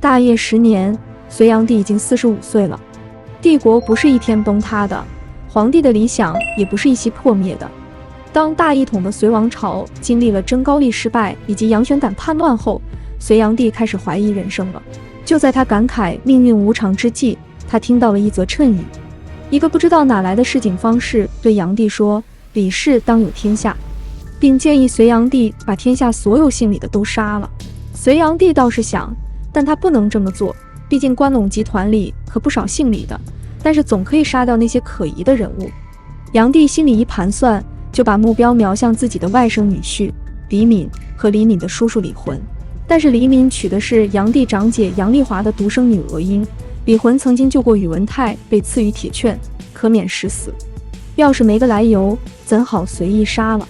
大业10年，隋炀帝已经45岁了。帝国不是一天崩塌的，皇帝的理想也不是一夕破灭的。当大一统的隋王朝经历了征高丽失败以及杨玄感叛乱后，隋炀帝开始怀疑人生了。就在他感慨命运无常之际，他听到了一则谶语。一个不知道哪来的市井方士对炀帝说：“李氏当有天下。”并建议隋炀帝把天下所有姓李的都杀了。隋炀帝倒是想，但他不能这么做，毕竟关陇集团里可不少姓李的，但是总可以杀掉那些可疑的人物。炀帝心里一盘算，就把目标瞄向自己的外甥女婿李敏和李敏的叔叔李浑。但是李敏娶的是炀帝长姐杨丽华的独生女娥英，李浑曾经救过宇文泰，被赐予铁券，可免实死。要是没个来由，怎好随意杀了？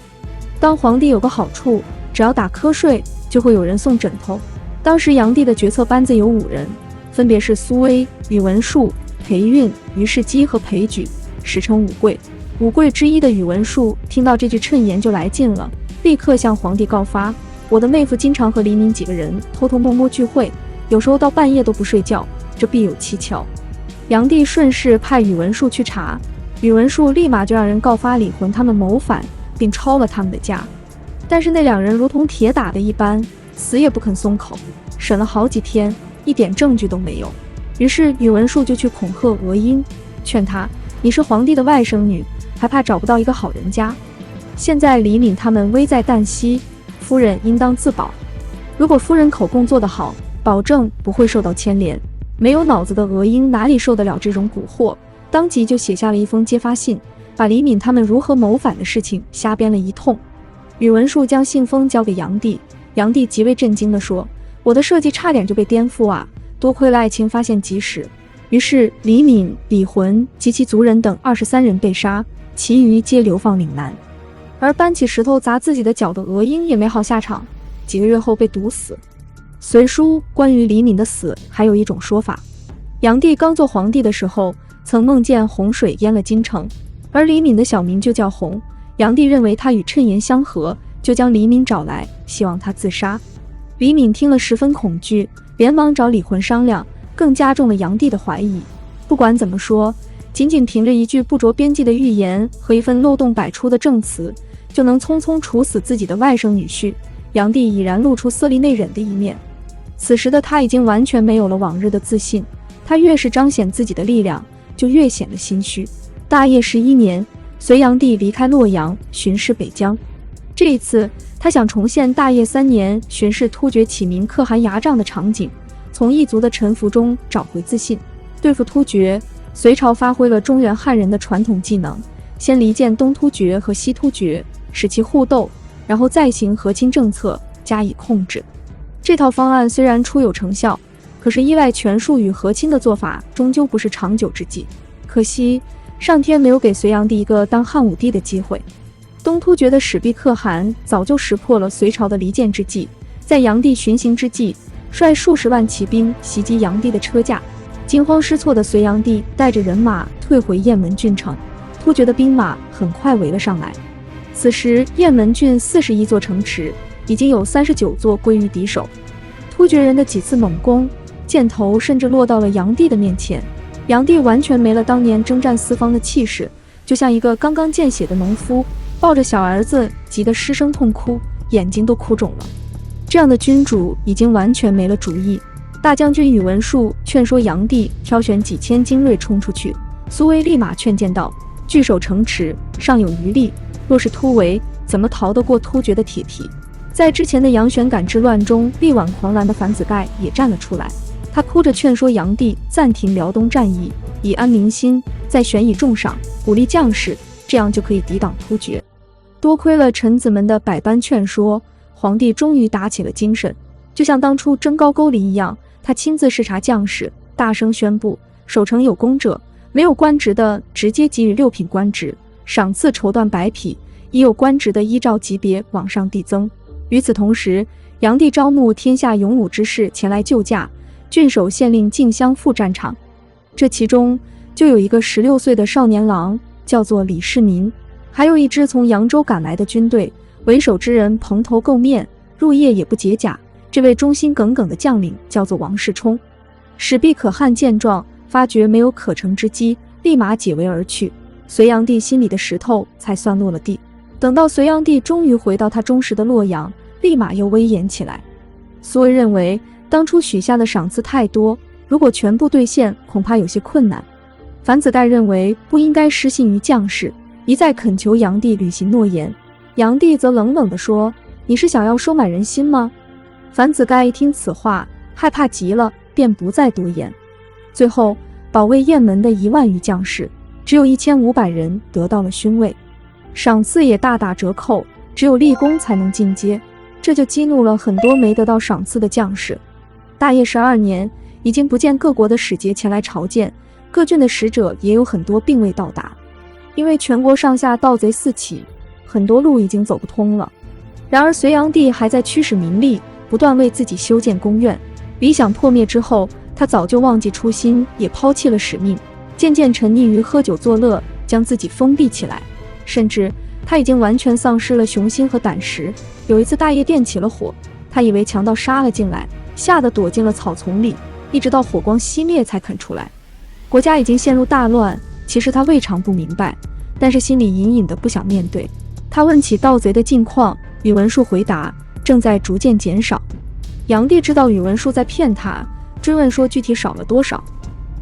当皇帝有个好处，只要打瞌睡，就会有人送枕头。当时炀帝的决策班子有5人，分别是苏威、宇文述、裴运、于世基和裴矩，史称五贵。五贵之一的宇文述听到这句谶言就来劲了，立刻向皇帝告发：我的妹夫经常和李敏几个人偷偷摸摸聚会，有时候到半夜都不睡觉，这必有蹊跷。炀帝顺势派宇文述去查，宇文述立马就让人告发李浑他们谋反，并抄了他们的家。但是那2人如同铁打的一般，死也不肯松口，审了好几天，一点证据都没有。于是宇文述就去恐吓娥英，劝他：你是皇帝的外甥女，还怕找不到一个好人家？现在李敏他们危在旦夕，夫人应当自保。如果夫人口供做得好，保证不会受到牵连。没有脑子的娥英哪里受得了这种蛊惑，当即就写下了一封揭发信，把李敏他们如何谋反的事情瞎编了一通。宇文述将信封交给炀帝，炀帝极为震惊地说：我的设计差点就被颠覆啊，多亏了爱卿发现及时。于是李敏、李浑及其族人等23人被杀，其余皆流放岭南。而搬起石头砸自己的脚的娥英也没好下场，几个月后被毒死。隋书关于李敏的死还有一种说法：炀帝刚做皇帝的时候，曾梦见洪水淹了京城，而李敏的小名就叫洪。炀帝认为他与谶言相合，就将李敏找来，希望他自杀。李敏听了十分恐惧，连忙找李浑商量，更加重了炀帝的怀疑。不管怎么说，仅仅凭着一句不着边际的预言和一份漏洞百出的证词，就能匆匆处死自己的外甥女婿，炀帝已然露出色厉内荏的一面。此时的他已经完全没有了往日的自信，他越是彰显自己的力量，就越显得心虚。大业11年，隋炀帝离开洛阳，巡视北疆。这一次，他想重现大业3年巡视突厥启民可汗牙帐的场景，从异族的臣服中找回自信。对付突厥，隋朝发挥了中原汉人的传统技能，先离间东突厥和西突厥，使其互斗，然后再行和亲政策加以控制。这套方案虽然初有成效，可是依赖权术与和亲的做法终究不是长久之计。可惜上天没有给隋炀帝一个当汉武帝的机会。东突厥的始毕可汗早就识破了隋朝的离间之计，在炀帝巡行之际，率数十万骑兵袭击炀帝的车驾。惊慌失措的隋炀帝带着人马退回雁门郡城，突厥的兵马很快围了上来。此时雁门郡41座城池已经有39座归于敌手，突厥人的几次猛攻，箭头甚至落到了炀帝的面前。炀帝完全没了当年征战四方的气势，就像一个刚刚见血的农夫，抱着小儿子急得失声痛哭，眼睛都哭肿了。这样的君主已经完全没了主意。大将军宇文述劝说炀帝挑选几千精锐冲出去，苏威立马劝谏道：据守城池，尚有余力，若是突围，怎么逃得过突厥的铁蹄？在之前的杨玄感之乱中，力挽狂澜的樊子盖也站了出来，他哭着劝说炀帝暂停辽东战役，以安民心，再选以重赏，鼓励将士，这样就可以抵挡突厥。多亏了臣子们的百般劝说，皇帝终于打起了精神，就像当初征高句丽一样，他亲自视察将士，大声宣布：守城有功者，没有官职的直接给予6品官职，赏赐绸缎100匹，已有官职的依照级别往上递增。与此同时，炀帝招募天下勇武之士前来救驾，郡守县令竞相赴战场。这其中就有一个16岁的少年郎，叫做李世民，还有一支从扬州赶来的军队，为首之人蓬头垢面，入夜也不解甲，这位忠心耿耿的将领叫做王世充。史弼可汗见状，发觉没有可乘之机，立马解围而去。隋炀帝心里的石头才算落了地。等到隋炀帝终于回到他忠实的洛阳，立马又威严起来。苏威认为当初许下的赏赐太多，如果全部兑现，恐怕有些困难。樊子盖认为不应该失信于将士，一再恳求炀帝履行诺言。炀帝则冷冷地说：“你是想要收买人心吗？”樊子盖一听此话，害怕极了，便不再多言。最后，保卫雁门的1万余将士，只有1500人得到了勋位，赏赐也大打折扣，只有立功才能进阶，这就激怒了很多没得到赏赐的将士。大业12年，已经不见各国的使节前来朝见，各郡的使者也有很多并未到达，因为全国上下盗贼四起，很多路已经走不通了。然而隋炀帝还在驱使民力，不断为自己修建宫苑。理想破灭之后，他早就忘记初心，也抛弃了使命，渐渐沉溺于喝酒作乐，将自己封闭起来。甚至他已经完全丧失了雄心和胆识。有一次大业殿起了火，他以为强盗杀了进来，吓得躲进了草丛里，一直到火光熄灭才肯出来。国家已经陷入大乱，其实他未尝不明白，但是心里隐隐的不想面对。他问起盗贼的近况，宇文述回答正在逐渐减少。炀帝知道宇文述在骗他，追问说具体少了多少。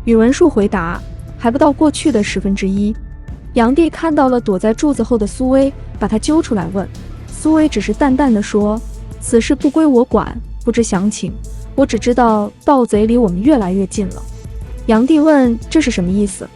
宇文述回答还不到过去的1/10。炀帝看到了躲在柱子后的苏威，把他揪出来问。苏威只是淡淡的说：“此事不归我管，不知详情，我只知道盗贼离我们越来越近了。”炀帝问：“这是什么意思？”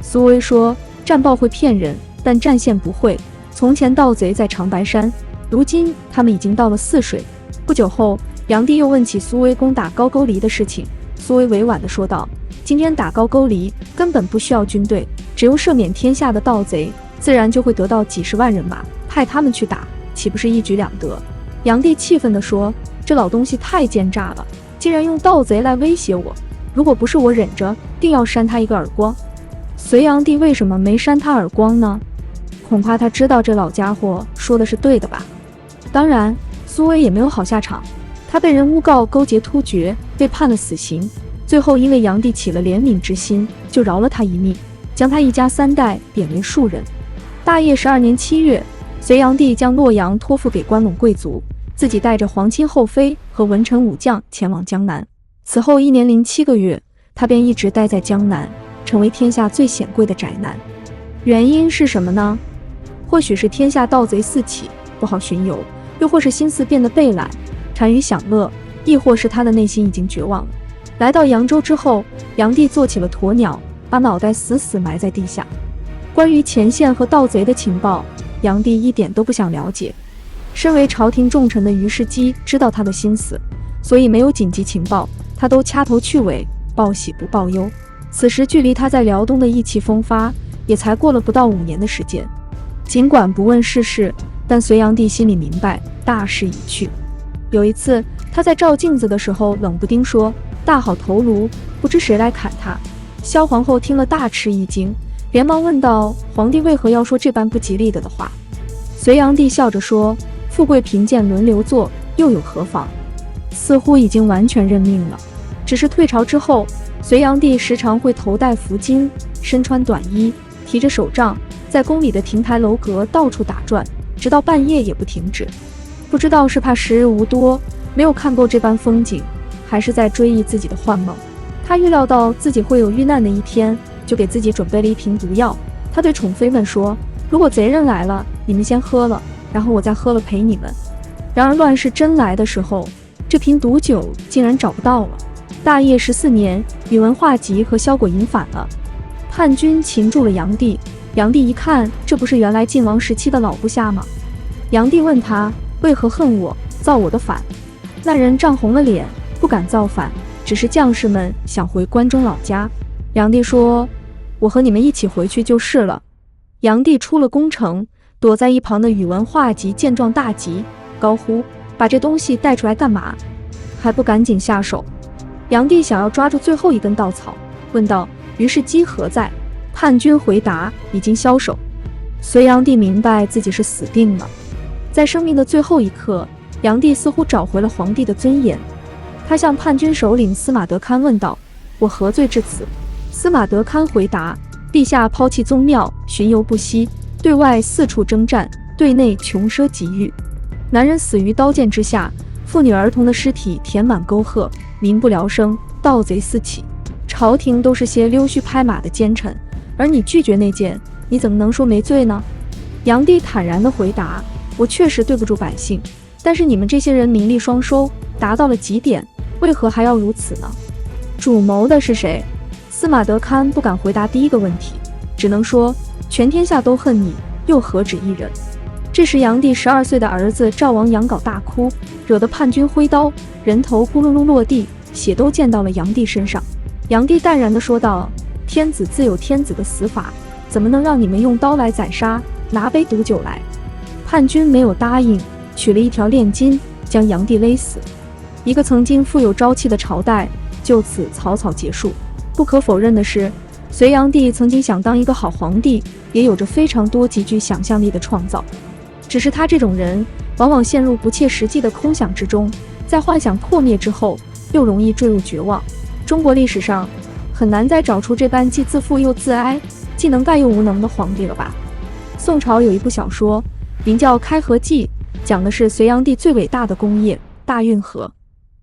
苏威说：“战报会骗人，但战线不会。从前盗贼在长白山，如今他们已经到了泗水。”不久后，炀帝又问起苏威攻打高句丽的事情。苏威委婉地说道：“今天打高句丽根本不需要军队，只用赦免天下的盗贼，自然就会得到几十万人马，派他们去打，岂不是一举两得？”炀帝气愤地说：“这老东西太奸诈了，竟然用盗贼来威胁我！如果不是我忍着，定要扇他一个耳光。”隋炀帝为什么没扇他耳光呢？恐怕他知道这老家伙说的是对的吧。当然，苏威也没有好下场，他被人诬告勾结突厥，被判了死刑。最后因为炀帝起了怜悯之心，就饶了他一命，将他一家3代贬为庶人。大业12年7月，隋炀帝将洛阳托付给关陇贵族，自己带着皇亲后妃和文臣武将前往江南。此后1年零7个月，他便一直待在江南，成为天下最显贵的宅男。原因是什么呢？或许是天下盗贼四起，不好巡游，又或是心思变得惫懒，馋于享乐，亦或是他的内心已经绝望了。来到扬州之后，炀帝做起了鸵鸟，把脑袋死死埋在地下。关于前线和盗贼的情报，炀帝一点都不想了解。身为朝廷重臣的于世基知道他的心思，所以没有紧急情报，他都掐头去尾，报喜不报忧。此时距离他在辽东的意气风发，也才过了不到5年的时间。尽管不问世事，但隋炀帝心里明白大势已去。有一次，他在照镜子的时候，冷不丁说：“大好头颅，不知谁来砍他。”萧皇后听了大吃一惊，连忙问道：“皇帝为何要说这般不吉利的话？”隋炀帝笑着说：“富贵贫贱轮流坐，又有何妨？”似乎已经完全认命了。只是退朝之后，隋炀帝时常会头戴拂巾，身穿短衣，提着手杖，在宫里的亭台楼阁到处打转，直到半夜也不停止。不知道是怕时日无多，没有看够这般风景，还是在追忆自己的幻梦。他预料到自己会有遇难的一天，就给自己准备了一瓶毒药。他对宠妃们说：“如果贼人来了，你们先喝了，然后我再喝了陪你们。”然而乱世真来的时候，这瓶毒酒竟然找不到了。大业14年，宇文化及和萧果隐反了，叛军擒住了炀帝。炀帝一看，这不是原来晋王时期的老部下吗？炀帝问他为何恨我，造我的反。那人涨红了脸，不敢造反，只是将士们想回关中老家。炀帝说：“我和你们一起回去就是了。”炀帝出了宫城，躲在一旁的宇文化及见状大急，高呼：“把这东西带出来干嘛？还不赶紧下手！”炀帝想要抓住最后一根稻草，问道：“于世基何在？”叛军回答：“已经枭首。”隋炀帝明白自己是死定了。在生命的最后一刻，炀帝似乎找回了皇帝的尊严，他向叛军首领司马德堪问道：“我何罪至此？”司马德堪回答：“陛下抛弃宗庙，巡游不息，对外四处征战，对内穷奢极欲，男人死于刀剑之下，妇女儿童的尸体填满沟壑，民不聊生，盗贼四起，朝廷都是些溜须拍马的奸臣，而你拒绝内谏，你怎么能说没罪呢？”炀帝坦然地回答：“我确实对不住百姓，但是你们这些人名利双收，达到了极点，为何还要如此呢？主谋的是谁？”司马德堪不敢回答第一个问题，只能说：“全天下都恨你，又何止一人？”这时炀帝12岁的儿子赵王杨镐大哭，惹得叛军挥刀，人头咕噜噜落地，血都溅到了炀帝身上。炀帝淡然地说道：“天子自有天子的死法，怎么能让你们用刀来宰杀？拿杯毒酒来。”叛军没有答应，取了一条炼金，将炀帝勒死。一个曾经富有朝气的朝代就此草草结束。不可否认的是，隋炀帝曾经想当一个好皇帝，也有着非常多极具想象力的创造。只是他这种人，往往陷入不切实际的空想之中，在幻想破灭之后，又容易坠入绝望。中国历史上，很难再找出这般既自负又自哀，既能干又无能的皇帝了吧？宋朝有一部小说，名叫《开河记》，讲的是隋炀帝最伟大的功业——大运河。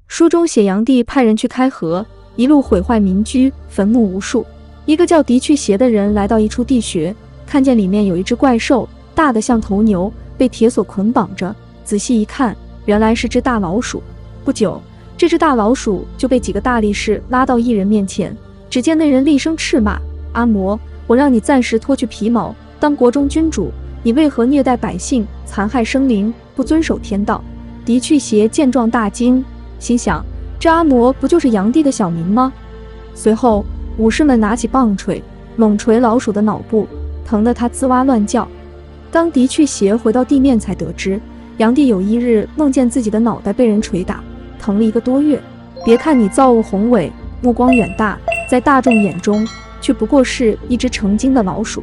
书中写炀帝派人去开河，一路毁坏民居，坟墓无数。一个叫狄去邪的人来到一处地穴，看见里面有一只怪兽，大得像头牛，被铁索捆绑着。仔细一看，原来是只大老鼠。不久，这只大老鼠就被几个大力士拉到一人面前。只见那人厉声斥骂：“阿嬷，我让你暂时脱去皮毛，当国中君主，你为何虐待百姓，残害生灵，不遵守天道？”狄去邪见状大惊，心想：这阿嬷不就是炀帝的小名吗？随后武士们拿起棒槌猛捶老鼠的脑部，疼得他吱哇乱叫。当狄去邪回到地面，才得知炀帝有一日梦见自己的脑袋被人捶打，疼了1个多月。别看你造物宏伟，目光远大，在大众眼中却不过是一只成精的老鼠。